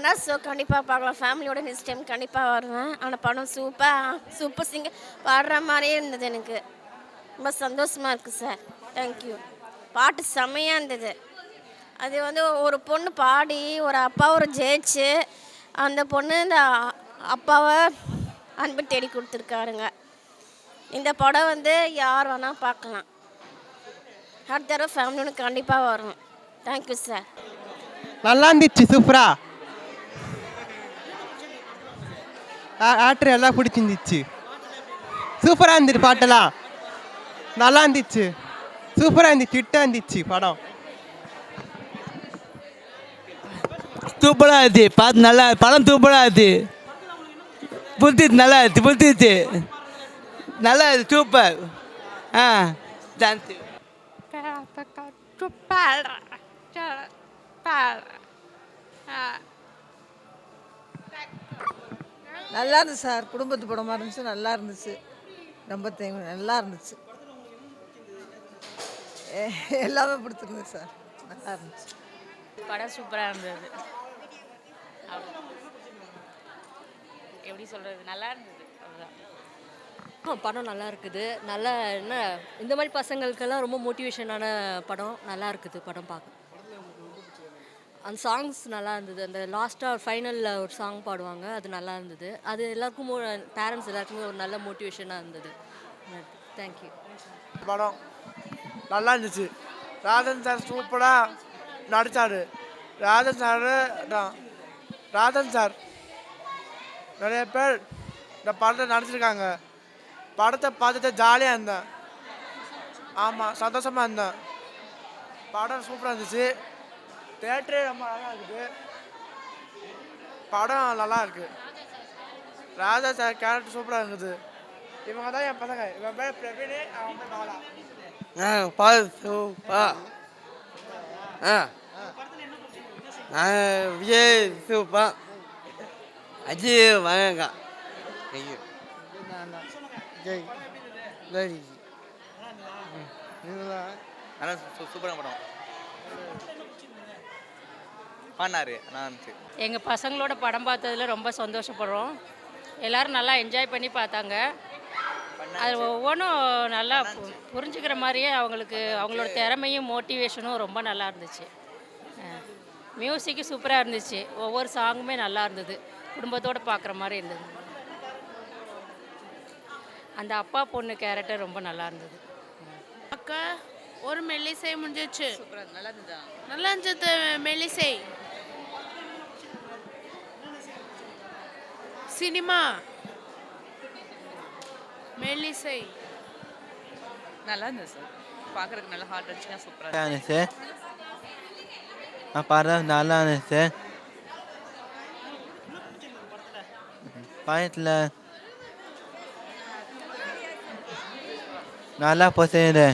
Kannada show கண்டிப்பாக பார்க்கலாம். ஃபேமிலியோட நெக்ஸ்ட் டைம் கண்டிப்பாக வருவேன். ஆனால் படம் சூப்பர் சிங்கர் பாடுற மாதிரியே இருந்தது. எனக்கு ரொம்ப சந்தோஷமாக இருக்குது சார். தேங்க்யூ. பாட்டு செம்மையாக இருந்தது. அது வந்து ஒரு பொண்ணு பாடி ஒரு அப்பாவை ஜெயிச்சு அந்த பொண்ணு இந்த அப்பாவை அன்பு தேடி கொடுத்துருக்காருங்க. இந்த படம் வந்து யார் வேணால் பார்க்கலாம். அடுத்த தடவை ஃபேமிலியோட கண்டிப்பாக வரும். Thank you sir. நல்லா இருந்துச்சு. சூப்பரா ஆக்டர் எல்லாம் பிடிச்சிருந்துச்சு. சூப்பராக இருந்துச்சு. பாட்டெல்லாம் நல்லா இருந்துச்சு. சூப்பராக இருந்துச்சு. ஹிட்டாக இருந்துச்சு படம். சூப்பராக இருந்துச்சு. பார்த்து நல்லா படம் சூப்பராக இருந்துச்சு. புரிஞ்சிச்சு. நல்லா இருந்துச்சு. புரிஞ்சிச்சு. நல்லா இருக்கு. சூப்பர். தேங்க்யூ. நல்லா இருந்துச்சு சார். குடும்பத்து படமாக இருந்துச்சு. நல்லா இருந்துச்சு. ரொம்ப நல்லா இருந்துச்சு. எல்லாமே பிடிச்சிருந்துச்சு சார். நல்லா இருந்துச்சு. படம் சூப்பராக இருந்தது. எப்படி சொல்கிறது, நல்லா இருந்தது. அவ்வளோதான். படம் நல்லா இருக்குது. நல்லா என்ன இந்த மாதிரி பசங்களுக்கெல்லாம் ரொம்ப மோட்டிவேஷனான படம். நல்லா இருக்குது படம் பார்க்க. அந்த சாங்ஸ் நல்லா இருந்தது. அந்த லாஸ்ட்டாக ஃபைனலில் ஒரு சாங் பாடுவாங்க, அது நல்லா இருந்தது. அது எல்லாருக்கும் பேரண்ட்ஸ் எல்லாருக்குமே ஒரு நல்ல மோட்டிவேஷனாக இருந்தது. தேங்க்யூ. படம் நல்லா இருந்துச்சு. ராதன் சார் சூப்பராக நடித்தார். ராதன் சார் நிறைய பேர் இந்த படத்தை நடிச்சிருக்காங்க. படத்தை பார்த்துட்டு ஜாலியாக இருந்தேன். ஆமாம், சந்தோஷமாக இருந்தேன். படம் சூப்பராக இருந்துச்சு. தேட்டரே ரொம்ப அழகாக இருக்குது. படம் நல்லா இருக்குது. ராஜா சார் கேரக்டர் சூப்பராக இருக்குது. இவங்க தான் என் பசங்க. இவன் பேர் பிரவீன், அவன் பேர் பாலா. விஜய் சூப்பர். அஜய் வணங்க. நல்லா சூப்பரான படம் பண்ணாரு. எங்கள் பசங்களோட படம் பார்த்ததில் ரொம்ப சந்தோஷப்படுறோம். எல்லோரும் நல்லா என்ஜாய் பண்ணி பார்த்தாங்க. அது ஒவ்வொன்றும் நல்லா புரிஞ்சுக்கிற மாதிரியே அவங்களோட திறமையும் மோட்டிவேஷனும் ரொம்ப நல்லா இருந்துச்சு. மியூசிக்கு சூப்பராக இருந்துச்சு. ஒவ்வொரு சாங்குமே நல்லா இருந்தது. குடும்பத்தோடு பார்க்குற மாதிரி இருந்தது. அந்த அப்பா பொண்ணு கேரக்டர் ரொம்ப நல்லா இருந்தது. அக்கா ஒரு மெல்லிசை முடிஞ்சிச்சு. நல்லா இருந்ததா? நல்லா இருந்தது. மெல்லிசை சினிமா மெல்லிசை நல்லா இருந்தது சார். பார்க்குறதுக்கு நல்லா ஹார்ட் அடிச்சுன்னா சூப்பராக இருந்துச்சு. படம் நல்லா இருந்துச்சு. படத்தில் நல்லா போச்சுது.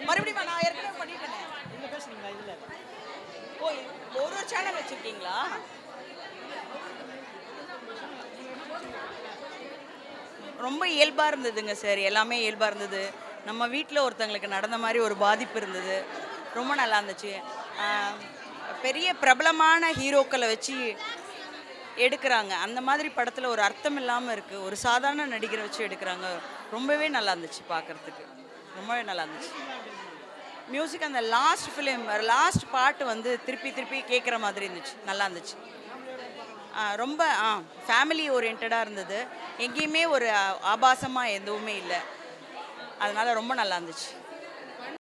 மறுபடியும் நான் ஏற்கனவே பண்ணிட்டேன். ஒரு சேனல் வச்சிருக்கீங்களா? ரொம்ப இயல்பாக இருந்ததுங்க சார். எல்லாமே இயல்பாக இருந்தது. நம்ம வீட்டில் ஒருத்தங்களுக்கு நடந்த மாதிரி ஒரு பாதிப்பு இருந்தது. ரொம்ப நல்லா இருந்துச்சு. பெரிய பிரபலமான ஹீரோக்களை வச்சு எடுக்கிறாங்க. அந்த மாதிரி படத்தில் ஒரு அர்த்தம் இல்லாமல் இருக்குது. ஒரு சாதாரண நடிகரை வச்சு எடுக்கிறாங்க. ரொம்பவே நல்லா இருந்துச்சு பார்க்குறதுக்கு. ரொம்பவே நல்லா இருந்துச்சு. மியூசிக் அந்த லாஸ்ட் பாட்டு வந்து திருப்பி திருப்பி கேட்குற மாதிரி இருந்துச்சு. நல்லா இருந்துச்சு. ரொம்ப ஃபேமிலி ஓரியன்டாக இருந்தது. எங்கேயுமே ஒரு ஆபாசமாக எதுவுமே இல்லை. அதனால் ரொம்ப நல்லா இருந்துச்சு.